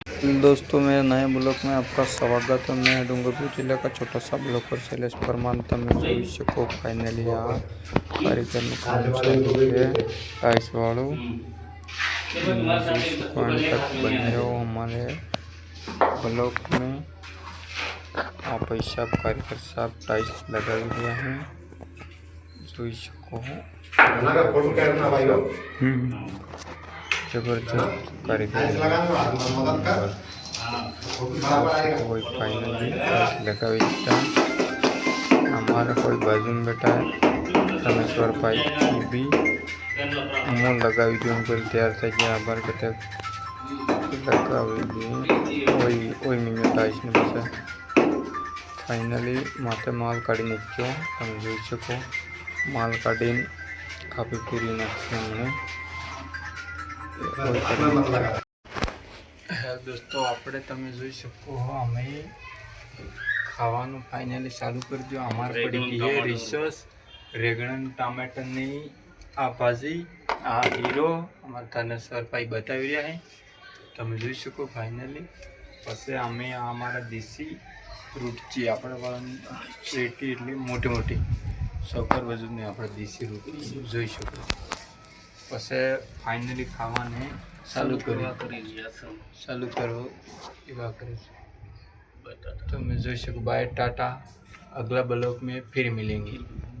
दोस्तों मेरे नए ब्लॉग में आपका स्वागत है। मैं डूंगरपुर जिले का छोटा सा ब्लॉगर शैलेश परमार। તમે જોઈ શકો फाइनली आ कार्यक्रम काम चालू है टाइल्स वालों जोई શકો अंत तक बने रहो हमारे ब्लॉग में। आप पैसा कारीगर साहब टाइल्स लगा दिया है जोई શકો जबरदस्त कारीगर कोई फाइनली लगा हमारा कोई बाजू में बैठा है रमेश्वर भाई भी मुँह लगा तैयार था कि आभार कहते लगा वही मीमे टाइस ने बस फाइनली माथे माल काढ़ी नाख्यो। તમે જોઈ શકો माल काढ़ी कापी पूरी नाखी हमने। दोस्तों આપણે તમે જોઈ શકો અમે ખાવાનું ફાઇનલી ચાલુ કરી દો। અમારે પડી ગઈ છે રિસોસ રેગણ ટામેટાની આ ભાજી આ હીરો અમારા ધનેશ્વર ભાઈ બતાવી રહ્યા છે તમે જોઈ શકો फाइनली। પછી અમે અમારા દેશી રોટી આપણે વાળાની પેટી એટલી મોટી મોટી 100 વજનની આપણે દેશી રોટી જોઈ શકો। પછી फाइनली ખાવાને चालू करो एवा करे तो मैं जो बाय टाटा अगला ब्लॉग में फिर मिलेंगे।